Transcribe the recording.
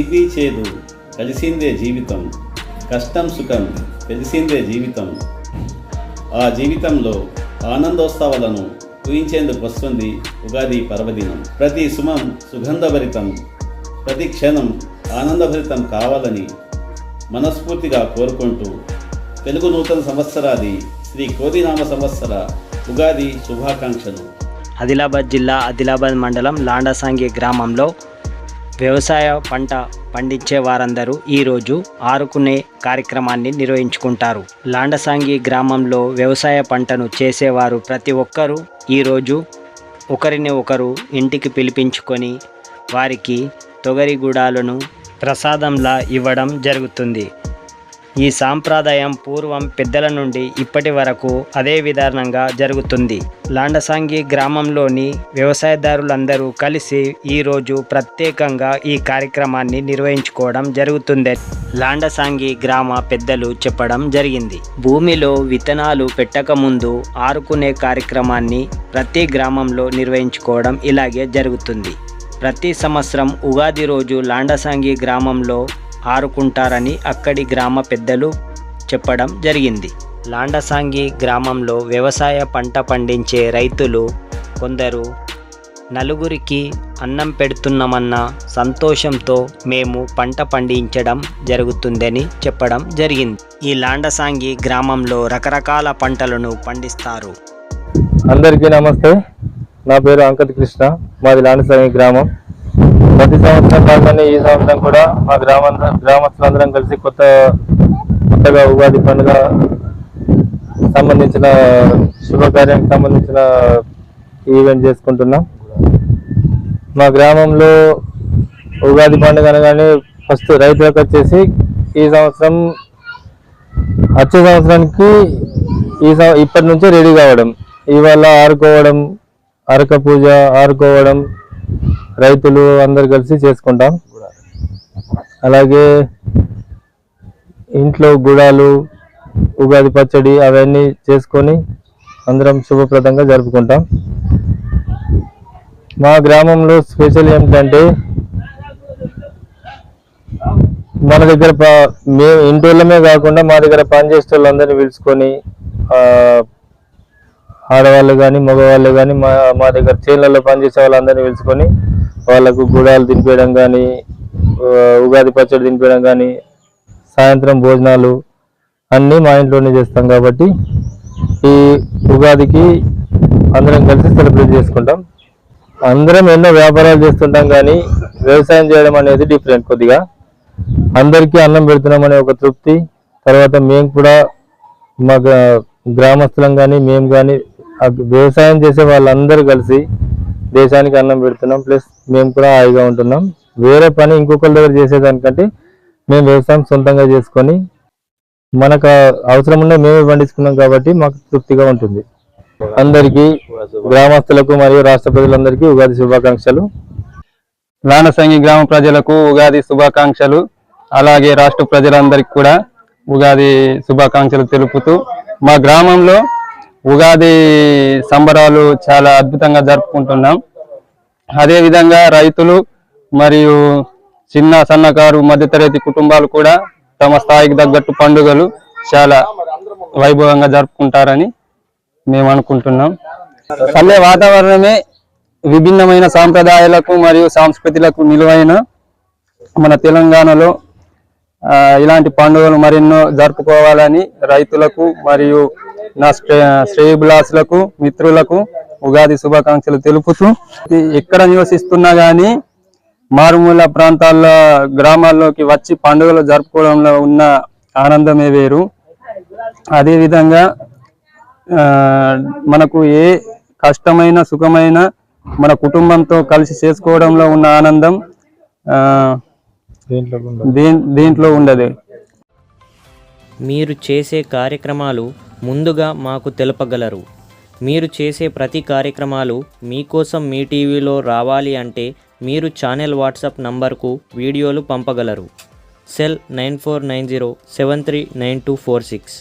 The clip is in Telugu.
తీపి చేదు కలిసిందే జీవితం, కష్టం సుఖం తెలిసిందే జీవితం. ఆ జీవితంలో ఆనందోత్సవాలను ఊహించేందుకు వస్తుంది ఉగాది పర్వదినం. ప్రతి సుమం సుగంధభరితం, ప్రతి క్షణం ఆనందభరితం కావాలని మనస్ఫూర్తిగా కోరుకుంటూ తెలుగు నూతన సంవత్సరాది శ్రీ కోదినామ సంవత్సర ఉగాది శుభాకాంక్షలు. ఆదిలాబాద్ జిల్లా ఆదిలాబాద్ మండలం లాండసాంగి గ్రామంలో వ్యవసాయ పంట పండించే వారందరూ ఈరోజు ఆరుకునే కార్యక్రమాన్ని నిర్వహించుకుంటారు. లాండసాంగి గ్రామంలో వ్యవసాయ పంటను చేసేవారు ప్రతి ఒక్కరూ ఈరోజు ఒకరిని ఒకరు ఇంటికి పిలిపించుకొని వారికి తొగరిగూడాలను ప్రసాదంలా ఇవ్వడం జరుగుతుంది. ఈ సాంప్రదాయం పూర్వం పెద్దల నుండి ఇప్పటి వరకు అదే విధానంగా జరుగుతుంది. లాండసాంగి గ్రామంలోని వ్యవసాయదారులందరూ కలిసి ఈరోజు ప్రత్యేకంగా ఈ కార్యక్రమాన్ని నిర్వహించుకోవడం జరుగుతుంది. లాండసాంగి గ్రామ పెద్దలు చెప్పడం జరిగింది. భూమిలో విత్తనాలు పెట్టకముందు ఆరుకునే కార్యక్రమాన్ని ప్రతి గ్రామంలో నిర్వహించుకోవడం ఇలాగే జరుగుతుంది. ప్రతి సంవత్సరం ఉగాది రోజు లాండసాంగి గ్రామంలో ఆరుకుంటారని అక్కడి గ్రామ పెద్దలు చెప్పడం జరిగింది. లాండసాంగి గ్రామంలో వ్యవసాయ పంట పండించే రైతులు కొందరు నలుగురికి అన్నం పెడుతున్నామన్న సంతోషంతో మేము పంట పండించడం జరుగుతుందని చెప్పడం జరిగింది. ఈ లాండసాంగి గ్రామంలో రకరకాల పంటలను పండిస్తారు. అందరికీ నమస్తే. నా పేరు అంకత్ కృష్ణ, మాది లాండసాంగి గ్రామం. ప్రతి సంవత్సరం కాగానే ఈ సంవత్సరం కూడా మా గ్రామస్తులందరం కలిసి కొత్తగా ఉగాది పండుగ సంబంధించిన శుభకార్యానికి సంబంధించిన ఈవెంట్ చేసుకుంటున్నాం. మా గ్రామంలో ఉగాది పండుగ అనగానే ఫస్ట్ రైతులకు వచ్చేసి ఈ సంవత్సరం వచ్చే సంవత్సరానికి ఇప్పటి నుంచే రెడీ కావడం, ఇవాళ ఆరుకోవడం, అరక పూజ ఆరుకోవడం రైతులు అందరు కలిసి చేసుకుంటాం. అలాగే ఇంట్లో గుడాలు, ఉగాది పచ్చడి అవన్నీ చేసుకొని అందరం శుభప్రదంగా జరుపుకుంటాం. మా గ్రామంలో స్పెషల్ ఏమిటంటే మన దగ్గర మేము ఇంటోళ్ళమే కాకుండా మా దగ్గర పనిచేసే వాళ్ళందరినీ పిలుచుకొని ఆడవాళ్ళు కానీ మగవాళ్ళు కానీ మా దగ్గర చేనులలో పనిచేసే వాళ్ళందరినీ పిలుచుకొని వాళ్ళకు గుడాలు తినిపించడం కానీ, ఉగాది పచ్చడి తినిపించడం కానీ, సాయంత్రం భోజనాలు అన్నీ మా ఇంట్లోనే చేస్తాం. కాబట్టి ఈ ఉగాదికి అందరం కలిసి సెలబ్రేట్ చేసుకుంటాం. అందరం ఎన్నో వ్యాపారాలు చేస్తుంటాం కానీ వ్యవసాయం చేయడం అనేది డిఫరెంట్. కొద్దిగా అందరికీ అన్నం పెడుతున్నాం అనే ఒక తృప్తి, తర్వాత మేము కూడా మా గ్రామస్తులం కానీ మేము కానీ వ్యవసాయం చేసే వాళ్ళందరూ కలిసి దేశానికి అన్నం పెడుతున్నాం. ప్లస్ మేము కూడా హాయిగా ఉంటున్నాం. వేరే పని ఇంకొకరి దగ్గర చేసేదానికంటే మేము వ్యవసాయం సొంతంగా చేసుకొని మనకు అవసరం ఉన్న మేమే పండించుకున్నాం కాబట్టి మాకు తృప్తిగా ఉంటుంది. అందరికీ గ్రామస్తులకు మరియు రాష్ట్ర ప్రజలందరికీ ఉగాది శుభాకాంక్షలు. లాండసాంగి గ్రామ ప్రజలకు ఉగాది శుభాకాంక్షలు. అలాగే రాష్ట్ర ప్రజలందరికీ కూడా ఉగాది శుభాకాంక్షలు తెలుపుతూ మా గ్రామంలో ఉగాది సంబరాలు చాలా అద్భుతంగా జరుపుకుంటున్నాం. అదేవిధంగా రైతులు మరియు చిన్న సన్నకారు మధ్యతరగతి కుటుంబాలు కూడా తమ స్థాయికి తగ్గట్టు పండుగలు చాలా వైభవంగా జరుపుకుంటారని మేము అనుకుంటున్నాం. పల్లె వాతావరణమే విభిన్నమైన సాంప్రదాయాలకు మరియు సంస్కృతులకు నిలువైన మన తెలంగాణలో ఇలాంటి పండుగలు మరెన్నో జరుపుకోవాలని రైతులకు మరియు నా శ్రేయోభిలాషులకు మిత్రులకు ఉగాది శుభాకాంక్షలు తెలుపుతూ ఎక్కడ నివసిస్తున్నా కానీ మారుమూల ప్రాంతాల్లో గ్రామాల్లోకి వచ్చి పండుగలు జరుపుకోవడంలో ఉన్న ఆనందమే వేరు. అదేవిధంగా మనకు ఏ కష్టమైన సుఖమైన మన కుటుంబంతో కలిసి చేసుకోవడంలో ఉన్న ఆనందం దీంట్లో ఉండదు. మీరు చేసే కార్యక్రమాలు ముందుగా మాకు తెలపగలరు. మీరు చేసే ప్రతి కార్యక్రమాలు మీకోసం మీ టీవీలో రావాలి అంటే మీరు ఛానల్ వాట్సాప్ నంబర్కు వీడియోలు పంపగలరు. సెల్ 9490739246.